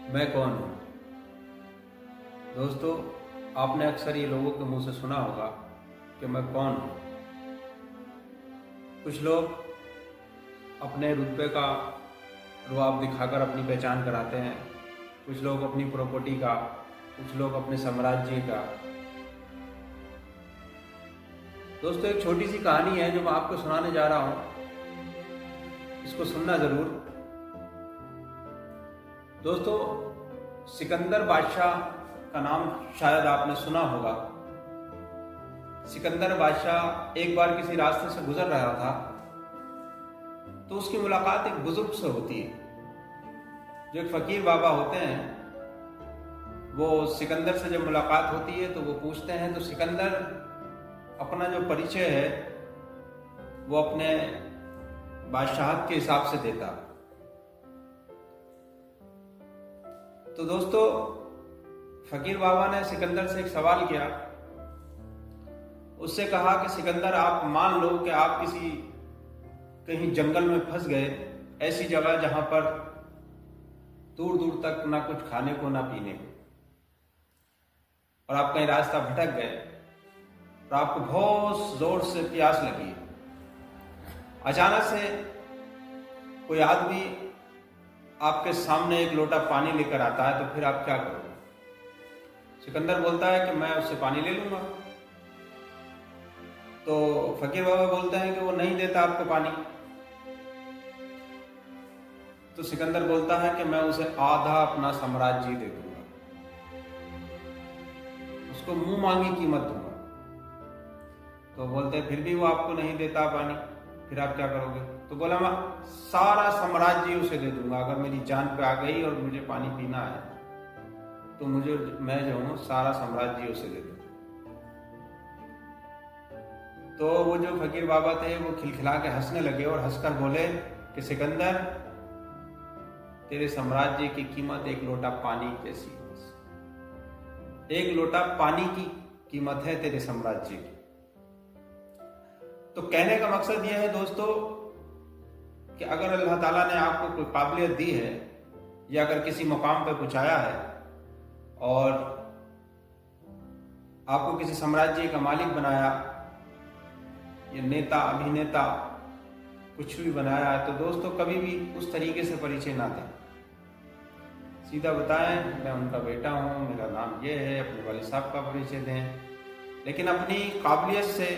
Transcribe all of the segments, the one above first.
मैं कौन हूँ। दोस्तों, आपने अक्सर ये लोगों के मुंह से सुना होगा कि मैं कौन हूँ। कुछ लोग अपने रुतबे का रुआब दिखाकर अपनी पहचान कराते हैं, कुछ लोग अपनी प्रॉपर्टी का, कुछ लोग अपने साम्राज्य का। दोस्तों, एक छोटी सी कहानी है जो मैं आपको सुनाने जा रहा हूँ, इसको सुनना जरूर। दोस्तों, सिकंदर बादशाह का नाम शायद आपने सुना होगा। सिकंदर बादशाह एक बार किसी रास्ते से गुजर रहा था तो उसकी मुलाकात एक बुजुर्ग से होती है जो एक फकीर बाबा होते हैं। वो सिकंदर से जब मुलाकात होती है तो वो पूछते हैं, तो सिकंदर अपना जो परिचय है वो अपने बादशाहत के हिसाब से देता। तो दोस्तों, फकीर बाबा ने सिकंदर से एक सवाल किया। उससे कहा कि सिकंदर, आप मान लो कि आप कहीं जंगल में फंस गए, ऐसी जगह जहां पर दूर दूर तक ना कुछ खाने को ना पीने को, और आप कहीं रास्ता भटक गए और आपको बहुत जोर से प्यास लगी। अचानक से कोई आदमी आपके सामने एक लोटा पानी लेकर आता है, तो फिर आप क्या करोगे? सिकंदर बोलता है कि मैं उससे पानी ले लूंगा। तो फकीर बाबा बोलते हैं कि वो नहीं देता आपको पानी। तो सिकंदर बोलता है कि मैं उसे आधा अपना साम्राज्य दे दूंगा, उसको मुंह मांगी कीमत दूंगा। तो बोलते हैं फिर भी वो आपको नहीं देता पानी, फिर आप क्या करोगे? तो बोला, मैं सारा साम्राज्य उसे दे दूंगा। अगर मेरी जान पे आ गई और मुझे पानी पीना है तो मैं जो हूं सारा साम्राज्य उसे दे दूंगा। तो वो जो फकीर बाबा थे वो खिलखिला के हंसने लगे और हंसकर बोले कि सिकंदर, तेरे साम्राज्य की कीमत एक लोटा पानी जैसी है। एक लोटा पानी की कीमत है तेरे साम्राज्य की। तो कहने का मकसद यह है दोस्तों कि अगर अल्लाह ताला ने आपको कोई काबिलियत दी है या अगर किसी मुकाम पर पहुंचाया है और आपको किसी साम्राज्य का मालिक बनाया, ये नेता अभिनेता कुछ भी बनाया है, तो दोस्तों कभी भी उस तरीके से परिचय ना दें। सीधा बताएं, मैं उनका बेटा हूं, मेरा नाम ये है, अपने वालिद साहब का परिचय दें। लेकिन अपनी काबिलियत से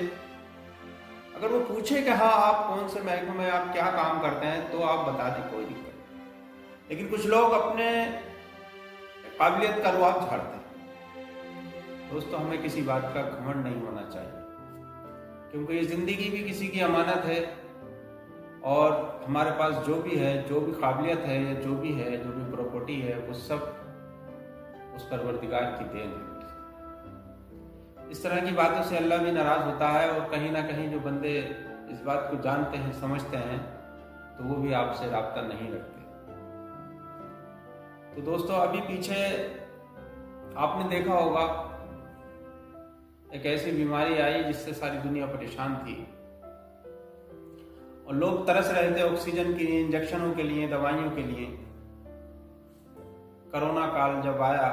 अगर वो पूछे कि हाँ आप कौन से महकमे में, आप क्या काम करते हैं, तो आप बता दें, कोई दिक्कत नहीं। लेकिन कुछ लोग अपने काबिलियत का रुआब झाड़ते हैं। दोस्तों, हमें किसी बात का घमंड नहीं होना चाहिए, क्योंकि ये जिंदगी भी किसी की अमानत है और हमारे पास जो भी है, जो भी काबिलियत है, जो भी है, जो भी प्रॉपर्टी है, वो सब उस परवरदिगार की देन है। इस तरह की बातों से अल्लाह भी नाराज होता है और कहीं ना कहीं जो बंदे इस बात को जानते हैं, समझते हैं, तो वो भी आपसे राब्ता नहीं रखते। तो दोस्तों, अभी पीछे आपने देखा होगा एक ऐसी बीमारी आई जिससे सारी दुनिया परेशान थी और लोग तरस रहे थे ऑक्सीजन के लिए, इंजेक्शनों के लिए, दवाइयों के लिए। कोरोना काल जब आया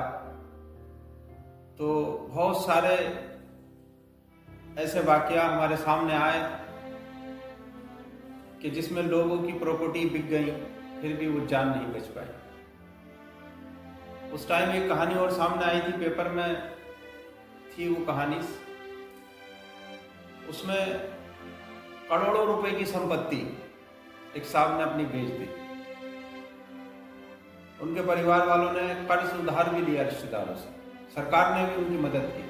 तो बहुत सारे ऐसे वाकया हमारे सामने आए कि जिसमें लोगों की प्रॉपर्टी बिक गई, फिर भी वो जान नहीं बच पाई। उस टाइम एक कहानी और सामने आई थी, पेपर में थी वो कहानी। उसमें करोड़ों रुपए की संपत्ति एक साहब ने अपनी बेच दी। उनके परिवार वालों ने कर्ज उधार भी लिया रिश्तेदारों से, सरकार ने भी उनकी मदद की।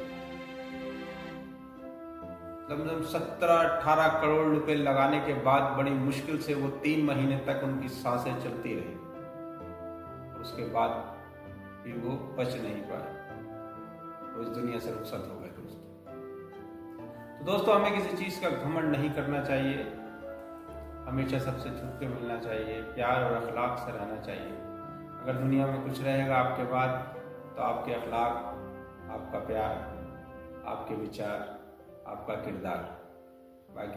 लगभग 17-18 करोड़ रुपए लगाने के बाद बड़ी मुश्किल से वो 3 महीने तक उनकी सांसें चलती रही और उसके बाद भी वो बच नहीं पाए और इस दुनिया से रुखसत हो गए। तो दोस्तों, हमें किसी चीज का घमंड नहीं करना चाहिए, हमेशा सबसे झुक के मिलना चाहिए, प्यार और अखलाक से रहना चाहिए। अगर दुनिया में कुछ रहेगा आपके बाद, तो आपके अखलाक, आपका प्यार, आपके विचार, आपका किरदार, बाकी